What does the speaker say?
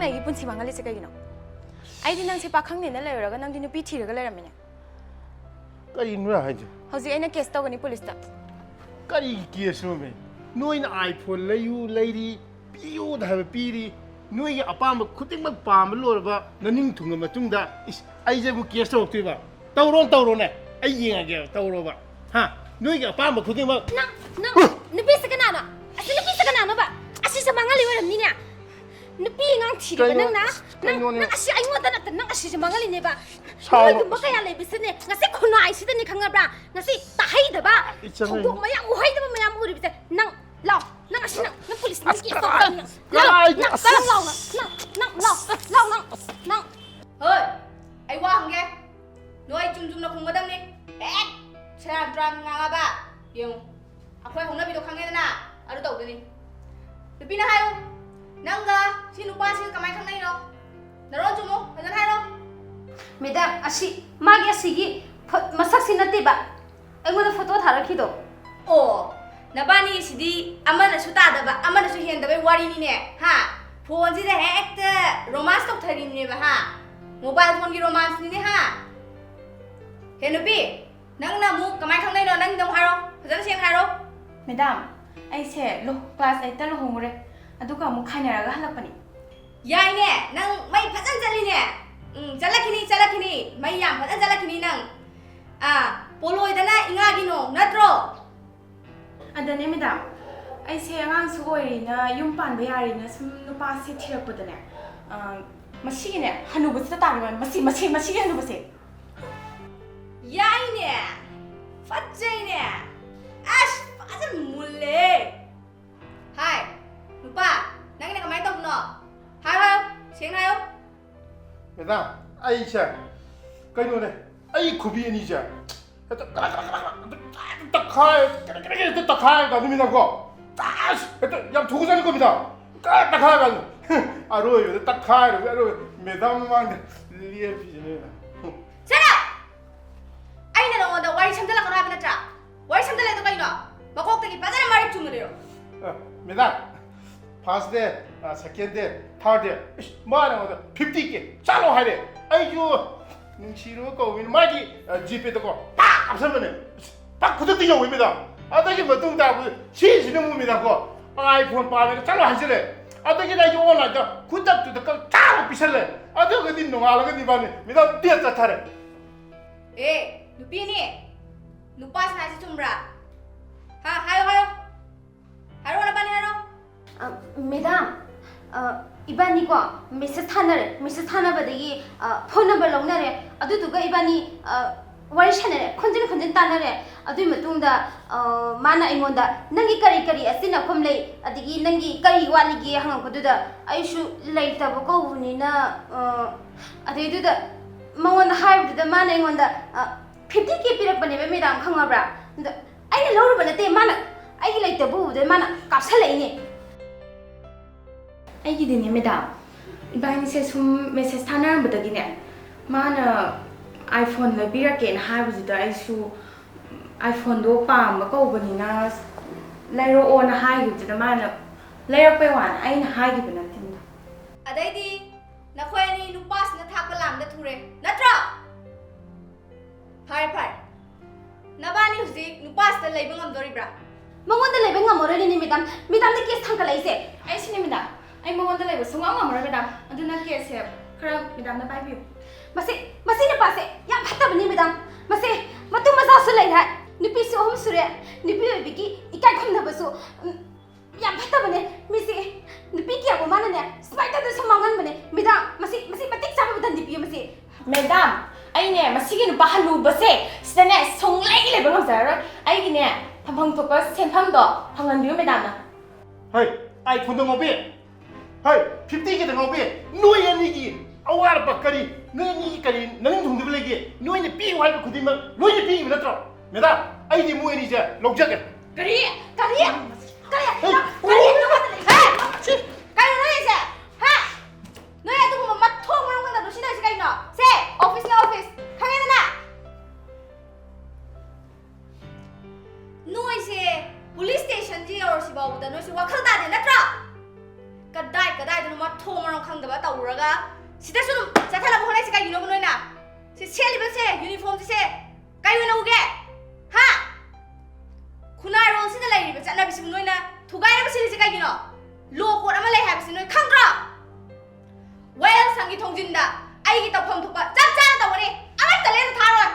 ꯅꯪꯅ ꯑꯩꯒꯤ ꯄꯨꯟꯁꯤ ꯃꯥꯡꯍꯜꯂꯤꯁꯦ ꯀꯩꯒꯤꯅꯣ ꯑꯩꯗꯤ ꯅꯪꯁꯦ ꯄꯥꯈꯪꯅꯦꯅ ꯂꯩꯔꯒ ꯅꯪꯗꯤ ꯅꯨꯄꯤ ꯊꯤꯔꯒ ꯂꯩꯔꯝꯃꯤꯅꯦ ꯀꯔꯤꯅꯣ ꯍꯥꯏꯁꯦ ꯍꯧꯖꯤꯛ ꯑꯩꯅ ꯀꯦꯁ ꯇꯧꯒꯅꯤ ꯄꯨꯂꯤꯁꯇ ꯀꯔꯤ ꯀꯦꯁꯅꯣꯃꯦ ꯅꯣꯏꯅ ꯑꯥꯏꯐꯣꯟ ꯂꯩꯔꯤ ꯄꯤꯌꯣꯗ ꯍꯥꯏꯕ ꯄꯤꯔꯤ ꯅꯣꯏꯒꯤ ꯑꯄꯥꯝꯕ ꯈꯨꯗꯤꯡꯃꯛ ꯄꯥꯝꯕ ꯂꯣꯏꯔꯕ ꯅꯅꯤꯡ ꯊꯨꯡꯉ ꯃꯇꯨꯡꯗ ꯑꯩꯁꯦ ꯑꯃꯨꯛ ꯀꯦꯁ ꯇꯧꯔꯛꯇꯣꯏꯕ ꯇꯧꯔꯣꯅꯦ ꯑꯩ ꯌꯦꯡꯉꯒꯦ ꯇꯧꯔꯣꯕ ꯍꯥ ꯅꯣꯏꯒꯤ ꯑꯄꯥꯝꯕ ꯈꯨꯗꯤꯡꯃꯛ ꯅꯪ ꯅꯨꯄꯤꯁꯦ ꯀꯅꯥꯅꯣ ꯑꯁꯤ ꯅꯨꯄꯤꯁꯦ ꯀꯅꯥꯅꯣꯕ ꯑꯁꯤꯁꯦ ꯃꯥꯡꯍꯜꯂꯤ ꯑꯣꯏꯔꯝꯅꯤꯅꯦ ꯅꯨꯄꯤ ꯑꯉꯥꯡ ꯊꯤꯔꯤꯕ ꯅꯪ ꯑꯁꯤ ꯑꯩꯉꯣꯟꯗ ꯅꯠꯇ ꯅꯪ ꯑꯁꯤꯁꯦ ꯃꯥꯡꯍꯜꯂꯤꯅꯦꯕ ꯅꯣꯏꯒꯨꯝꯕ ꯀꯌꯥ ꯂꯩꯕꯁꯤꯅꯦ ꯉꯁꯤ ꯈꯨꯟꯅꯥꯏꯁꯤꯗꯅꯦ ꯈꯪꯉꯕ꯭ꯔꯥ ꯉꯁꯤ ꯇꯥꯍꯩꯗꯕ ꯊꯧꯗꯣꯛ ꯃꯌꯥꯝ ꯎꯍꯩꯗꯕ ꯃꯌꯥꯝ ꯎꯔꯤꯕꯁꯦ ꯅꯪ ꯂꯥꯎ ꯅꯪ ꯑꯁꯤ ꯅꯪ ꯄꯨꯂꯤꯁ ꯅꯪ ꯀꯦꯁ ꯇꯧꯒꯅꯤ ꯅꯪ ꯍꯣꯏ ꯑꯩ ꯋꯥ ꯍꯪꯒꯦ ꯅꯣꯏ ꯆꯨꯝꯅ ꯈꯨꯝꯒꯗꯕꯅꯤ ꯍꯦꯛ ꯁꯦꯔꯥꯟ ꯇꯨꯔꯥꯟ ꯉꯥꯡꯉꯕ ꯌꯦꯡꯉꯨ ꯑꯩꯈꯣꯏ ꯍꯧꯅꯕꯤꯗꯣ ꯈꯪꯉꯦꯗꯅ ꯑꯗꯨ ꯇꯧꯗꯣꯏꯅꯤ ꯅꯨꯄꯤꯅ ꯍꯥꯏꯌꯨ ꯅꯪꯒ ꯁꯤ ꯅꯨꯄꯥꯁꯤꯒ ꯀꯃꯥꯏꯅ ꯈꯪꯅꯩꯅꯣ ꯅꯔꯣꯟ ꯆꯨꯝꯃꯨ ꯐꯖꯅ ꯍꯥꯏꯔꯣ ꯃꯦꯗꯥꯝ ꯃꯥꯒꯤ ꯑꯁꯤꯒꯤ ꯃꯁꯛꯁꯤ ꯅꯠꯇꯦꯕ ꯑꯩꯉꯣꯟꯗ ꯐꯣꯇꯣ ꯊꯥꯔꯛꯈꯤꯗꯣ ꯑꯣ ꯅꯕꯥꯅꯤꯁꯤꯗꯤ ꯑꯃꯅꯁꯨ ꯇꯥꯗꯕ ꯑꯃꯅꯁꯨ ꯍꯦꯟꯗꯕꯩ ꯋꯥꯔꯤꯅꯤꯅꯦ ꯍꯥ ꯐꯣꯟꯁꯤꯗ ꯍꯦꯛꯇ ꯔꯣꯃꯥꯟꯁ ꯇꯧꯊꯔꯤꯅꯦꯕ ꯍꯥ ꯃꯣꯕꯥꯏꯜ ꯐꯣꯟꯒꯤ ꯔꯣꯃꯥꯟꯁꯅꯤꯅꯦ ꯍꯥ ꯍꯦ ꯅꯨꯄꯤ ꯅꯪꯅ ꯑꯃꯨꯛ ꯀꯃꯥꯏꯅ ꯈꯪꯅꯩꯅꯣ ꯅꯪꯒꯤꯗ ꯑꯃꯨꯛ ꯍꯥꯏꯔꯣ ꯐꯖꯅ ꯁꯦꯡꯅ ꯍꯥꯏꯔꯣ ꯃꯦꯗꯥꯝ ꯑꯩꯁꯦ ꯀ꯭ꯂꯥꯁ 8ꯇ ꯂꯨꯍꯣꯡꯉꯨꯔꯦ ꯑꯗꯨꯒ ꯑꯃꯨꯛ ꯈꯥꯏꯅꯔꯒ ꯍꯜꯂꯛꯄꯅꯤ ꯌꯥꯏꯅꯦ ꯅꯪ ꯃꯩ ꯐꯖꯅ ꯆꯠꯂꯤꯅꯦ ꯆꯠꯂꯛꯈꯤꯅꯤ ꯃꯩ ꯌꯥꯝ ꯐꯖꯅ ꯆꯠꯂꯛꯈꯤꯅꯤ ꯅꯪ ꯄꯣꯂꯣꯏꯗꯅ ꯏꯉꯥꯒꯤ ꯅꯣꯡ ꯅꯠꯇ꯭ꯔꯣ ꯑꯗꯅꯦ ꯃꯦꯗꯥꯝ ꯑꯩꯁꯦ ꯑꯉꯥꯡꯁꯨ ꯑꯣꯏꯔꯤꯅ ꯌꯨꯝ ꯄꯥꯟꯕ ꯌꯥꯔꯤꯅ ꯁꯨꯝ ꯅꯨꯄꯥꯁꯦ ꯊꯤꯔꯛꯄꯗꯅꯦ ꯃꯁꯤꯒꯤꯅꯦ ꯍꯅꯨꯕꯁꯤꯗ ꯇꯥꯔꯤꯕ ꯃꯁꯤꯒꯤ ꯍꯅꯨꯕꯁꯦ ꯌꯥꯏꯅꯦ ꯐꯠꯖꯩꯅꯦ ꯑꯁ ꯐꯖꯅ ꯃꯨꯜꯂꯦ ꯍꯥꯏ ꯅꯨꯄꯥ ꯅꯪꯅ ꯀꯃꯥꯏꯅ ꯇꯧꯕꯅꯣ ꯍꯥꯏꯌꯣ ꯁꯦꯡꯅ ꯍꯥꯏꯌꯣ ꯃꯦꯗꯥꯝ ꯑꯩꯁꯦ ꯀꯩꯅꯣꯅꯦ ꯑꯩ ꯈꯨꯕꯤ ꯑꯅꯤꯁꯦ ꯍꯦꯛꯇ ꯇꯛꯈꯥꯏꯔꯒ ꯅꯨꯃꯤꯗꯥꯡꯀꯣ ꯑꯁ ꯍꯦꯛꯇ ꯌꯥꯝ ꯊꯨꯒꯖꯥꯅꯤꯀꯣ ꯃꯦꯗꯥꯝ ꯇꯛꯈꯥꯏꯔꯒ ꯑꯔꯣꯏꯕꯗ ꯇꯛꯈꯥꯏꯔꯒ ꯑꯔꯣꯏꯕ ꯃꯦꯗꯥꯝ ꯃꯃꯥꯡꯗ ꯂꯦꯞꯄꯤꯁꯤꯅꯦ ꯁꯦꯔꯥ ꯑꯩꯅ ꯅꯉꯣꯟꯗ ꯋꯥꯔꯤ ꯁꯝꯖꯜꯂꯛꯀꯅꯣ ꯍꯥꯏꯕ ꯅꯠꯇ꯭ꯔꯥ ꯋꯥꯔꯤ ꯁꯝꯖꯜꯂꯛꯏꯗꯣ ꯀꯩꯅꯣ ꯃꯀꯣꯛꯇꯒꯤ ꯐꯖꯅ ꯃꯔꯤꯛ ꯆꯨꯝꯅ ꯂꯩꯔꯣ ꯃꯦꯗꯥꯝ ꯐꯥꯔꯁ ꯗꯦ ꯁꯦꯀꯦꯟ ꯗꯦ ꯊꯥꯔꯠ ꯗꯦ ꯃꯥꯅ ꯑꯩꯉꯣꯟꯗ 50K ꯆꯠꯂꯣ ꯍꯥꯏꯔꯦ ꯑꯩꯁꯨ ꯅꯨꯡꯁꯤꯔꯨꯕ ꯀꯧꯕꯅꯤ ꯃꯥꯒꯤ ꯖꯤꯄꯦꯗꯀꯣ ꯄꯥꯛ ꯀꯥꯞꯁꯟꯕꯅꯦ ꯄꯥꯛ ꯈꯨꯗꯛꯇ ꯌꯧꯋꯤ ꯃꯦꯗꯥꯝ ꯑꯗꯨꯒꯤ ꯃꯇꯨꯡ ꯇꯥꯔꯛꯄꯗ ꯁꯤꯁꯤꯅ ꯑꯃꯨꯛ ꯃꯦꯗꯥꯝꯀꯣ ꯑꯥꯏꯐꯣꯟ ꯄꯥꯝꯃꯦꯅ ꯆꯠꯂꯣ ꯍꯥꯏꯖꯤꯜꯂꯦ ꯑꯗꯒꯤꯗꯤ ꯑꯩꯁꯨ ꯑꯣꯟꯂꯥꯏꯟꯗ ꯈꯨꯗꯛꯇꯨꯗ ꯆꯥꯕ ꯄꯤꯁꯜꯂꯦ ꯑꯗꯨꯒꯗꯤ ꯅꯣꯡꯉꯥꯜꯂꯒꯗꯤ ꯏꯕꯥꯅꯤ ꯃꯦꯗꯥꯝ ꯗꯦꯠ ꯆꯠꯊꯔꯦ ꯅꯨꯄꯤꯅꯤ ꯅꯨꯄꯥꯁꯤꯅ ꯍꯥꯏꯁꯤ ꯆꯨꯝꯕ꯭ꯔꯥ ꯍꯥꯏꯌꯣ ꯅꯕꯥꯅꯤ ꯍꯥꯏꯔꯣ ꯃꯦꯗꯥꯝ 이반이고 메시지 타나버ꯗꯒꯤ ꯐꯣꯟ ꯅꯝꯕꯔ ꯂꯧꯅꯔꯦ ꯑꯗꯨꯗꯨꯒ 이반이 ꯋꯥꯔꯤ ꯁꯥꯟꯅꯔꯦ ꯈꯣꯟꯖꯤꯟ ꯇꯥꯟꯅꯔꯦ ꯑꯗꯨꯒꯤ ꯃꯇꯨꯡꯗ ꯃꯥꯅ ꯑꯩꯉꯣꯟꯗ ꯅꯪꯒꯤ ꯀꯔꯤ ꯑꯁꯤꯟꯅꯐꯝ ꯂꯩ ꯑꯗꯒꯤ ꯅꯪꯒꯤ ꯀꯔꯤ ꯋꯥꯠꯂꯤꯒꯦ ꯍꯪꯉꯛꯄꯗꯨꯗ ꯑꯩꯁꯨ ꯂꯩꯇꯕ ꯀꯧꯕꯅꯤꯅ ꯑꯗꯩꯗꯨꯗ ꯃꯉꯣꯟꯗ ꯍꯥꯏꯕꯗꯨꯗ ꯃꯥꯅ ꯑꯩꯉꯣꯟꯗ 50K ꯄꯤꯔꯛꯄꯅꯦꯕ ꯃꯦꯗꯥꯝ ꯈꯪꯉꯕ꯭ꯔꯥ ꯑꯗ ꯑꯩꯅ ꯂꯧꯔꯨꯕ ꯅꯠꯇꯦ ꯃꯥꯅ ꯑꯩꯒꯤ ꯂꯩꯇꯕ ꯎꯕꯗ ꯃꯥꯅ ꯀꯥꯞꯁꯜꯂꯛꯏꯅꯦ ꯑꯩꯒꯤꯗꯤꯅꯦ ꯃꯦꯗꯥꯝ 이반이ꯁꯦ ꯁꯨꯝ ꯃꯦꯁꯦꯖ ꯊꯥꯅꯔꯝꯕꯗꯒꯤꯅꯦ ꯃꯥꯅ 아이폰 ꯂꯩꯕꯤꯔꯛꯀꯦꯅ ꯍꯥꯏꯕꯁꯤꯗ ꯑꯩꯁꯨ 아이폰ꯗꯣ ꯄꯥꯝꯕ ꯀꯧꯕꯅꯤꯅ ꯂꯩꯔꯛꯑꯣꯅ ꯍꯥꯏꯈꯤꯕꯗꯨꯗ ꯃꯥꯅ ꯂꯩꯔꯛꯄꯩ ꯋꯥꯅ ꯑꯩꯅ ꯍꯥꯏꯈꯤꯕ ꯅꯠꯇꯦ ꯑꯗꯩꯗꯤ ꯅꯈꯣꯏ ꯑꯅꯤ ꯅꯨꯄꯥꯁꯤꯅ ꯊꯥꯛꯄ ꯂꯥꯝꯗ ꯊꯨꯔꯦ ꯅꯠꯇ꯭ꯔꯣ ꯐꯔꯦ ꯅꯕꯥꯅꯤ ꯍꯧꯖꯤꯛ ꯅꯨꯄꯥꯁꯤꯗ ꯂꯩꯕ ꯉꯝꯗꯣꯔꯤꯕ꯭ꯔꯥ ꯃꯉꯣꯟꯗ ꯂꯩꯕ ꯉꯝꯃꯔꯣꯏꯅꯦ ꯃꯦꯗꯥꯝꯗ ꯀꯦꯁ ꯊꯥꯡꯒꯠꯂꯛꯏꯁꯦ ꯑꯩꯁꯤꯅꯦ ꯃꯦꯗꯥꯝ ꯑꯩ ꯃꯉꯣꯟꯗ ꯂꯩꯕ ꯁꯨꯡꯉꯝ ꯉꯝꯃꯔꯣꯏ ꯃꯦꯗꯥꯝ ꯑꯗꯨꯅ ꯀꯦꯁꯁꯦ ꯈꯔ ꯃꯦꯗꯥꯝꯅ ꯄꯥꯏꯕꯤꯌꯨ ꯃꯁꯤ ꯅꯨꯄꯥꯁꯦ ꯌꯥꯝ ꯐꯠꯇꯕꯅꯤ ꯃꯦꯗꯥꯝ ꯃꯁꯤ ꯃꯇꯨ ꯃꯆꯥꯁꯨ ꯂꯩ ꯍꯥꯏ ꯅꯨꯄꯤꯁꯨ 3 ꯁꯨꯔꯦ ꯅꯨꯄꯤ ꯑꯣꯏꯕꯒꯤ ꯏꯀꯥꯏ ꯈꯨꯝꯅꯕꯁꯨ ꯌꯥꯝ ꯐꯠꯇꯕꯅꯦ ꯃꯤꯁꯤ ꯅꯨꯄꯤ ꯀꯌꯥꯕꯨ ꯃꯥꯅꯅꯦ ꯁꯨꯃꯥꯏꯅ ꯃꯥꯡꯍꯟꯕꯅꯦ ꯃꯦꯗꯥꯝ ꯃꯁꯤ ꯃꯇꯤꯛ ꯆꯥꯕ ꯗꯟꯗꯤ ꯄꯤꯌꯨ ꯃꯁꯤ ꯃꯦꯗꯥꯝ ꯑꯩꯅꯦ ꯃꯁꯤꯒꯤ ꯅꯨꯄꯥ ꯍꯟꯅꯨꯕꯁꯦ ꯁꯤꯗꯅꯦ ꯁꯨꯡꯂꯩ ꯂꯩꯕ ꯉꯝꯖꯔꯔꯣꯏ ꯑꯩꯒꯤꯅꯦ ꯊꯝꯐꯝ ꯊꯣꯛꯄ ꯁꯦꯟꯐꯝꯗꯣ ꯐꯪꯍꯟꯕꯤꯌꯨ ꯃꯦꯗꯥꯝꯅ ꯍꯣꯏ 아이폰도 ꯉꯧꯕꯤ ꯍꯣꯏ 50Kꯗ ꯉꯧꯕꯤ ꯅꯣꯏ ꯑꯅꯤꯒꯤ ꯑꯋꯥꯠꯄ ꯀꯔꯤ ꯅꯣꯏ ꯑꯅꯤꯒꯤ ꯀꯔꯤ ꯅꯪ ꯊꯨꯡꯗꯕ ꯂꯩꯒꯦ ꯅꯣꯏꯅ ꯄꯤꯌꯨ ꯍꯥꯏꯕ ꯈꯨꯗꯤꯡꯃꯛ ꯂꯣꯏꯅ ꯄꯤꯈꯤꯕ ꯅꯠꯇ꯭ꯔꯣ ꯃꯦꯗꯥꯝ ꯑꯩꯗꯤ ꯃꯣꯏ ꯑꯅꯤꯁꯦ ꯂꯧꯖꯒꯦ ꯀꯩꯅꯣ ꯅꯣꯏꯁꯦ ꯍꯥ ꯅꯣꯏ ꯑꯗꯨꯒꯨꯝꯕ ꯃꯊꯣꯡ ꯃꯔꯝ ꯈꯪꯗꯕ ꯁꯤꯅ ꯀꯩꯅꯣ ꯁꯦ ꯑꯣꯐꯤꯁꯅ ꯑꯣꯐꯤꯁ ꯈꯪꯉꯦꯗꯅ ꯅꯣꯏꯁꯦ ꯄꯨꯂꯤꯁ ꯁ꯭ꯇꯦꯁꯟꯁꯤ ꯌꯧꯔꯁꯤ ꯐꯥꯎꯕꯗ ꯅꯣꯏꯁꯦ ꯋꯥꯈꯜ ꯇꯥꯗꯦ ꯅꯠꯇ꯭ꯔꯣ ꯀꯗꯥꯏꯗꯅꯣ ꯃꯊꯣꯡ ꯃꯔꯝ ꯈꯪꯗꯕ ꯇꯧꯔꯨꯔꯒ ꯁꯤꯗꯁꯨ ꯑꯗꯨꯝ ꯆꯠꯊꯅꯕ ꯍꯣꯠꯅꯩꯁꯦ ꯀꯩꯒꯤꯅꯣꯕ ꯅꯣꯏꯅ ꯁꯤ ꯁꯦꯠꯂꯤꯕꯁꯦ ꯌꯨꯅꯤꯐꯣꯔꯝꯁꯦ ꯀꯩ ꯑꯣꯏꯅ ꯎꯒꯦ ꯍꯥ ꯈꯨꯟꯅꯥꯏꯔꯣꯜꯁꯤꯗ ꯂꯩꯔꯤꯕ ꯆꯠꯅꯕꯤꯁꯤꯕꯨ ꯅꯣꯏꯅ ꯊꯨꯒꯥꯏꯅꯕ ꯁꯤꯜꯂꯤꯁꯦ ꯀꯩꯒꯤꯅꯣ ꯂꯣ ꯀꯣꯗ ꯑꯃ ꯂꯩ ꯍꯥꯏꯕꯁꯤ ꯅꯣꯏ ꯈꯪꯗ꯭ꯔꯣ ꯋꯥꯌꯦꯜꯁꯪꯒꯤ ꯊꯣꯡꯖꯤꯟꯗ ꯑꯩꯒꯤ ꯇꯧꯐꯝ ꯊꯣꯛꯄ ꯆꯞ ꯆꯥꯅ ꯇꯧꯒꯅꯤ ꯑꯃꯠꯇ ꯂꯦꯝꯅ ꯊꯥꯔꯣꯏ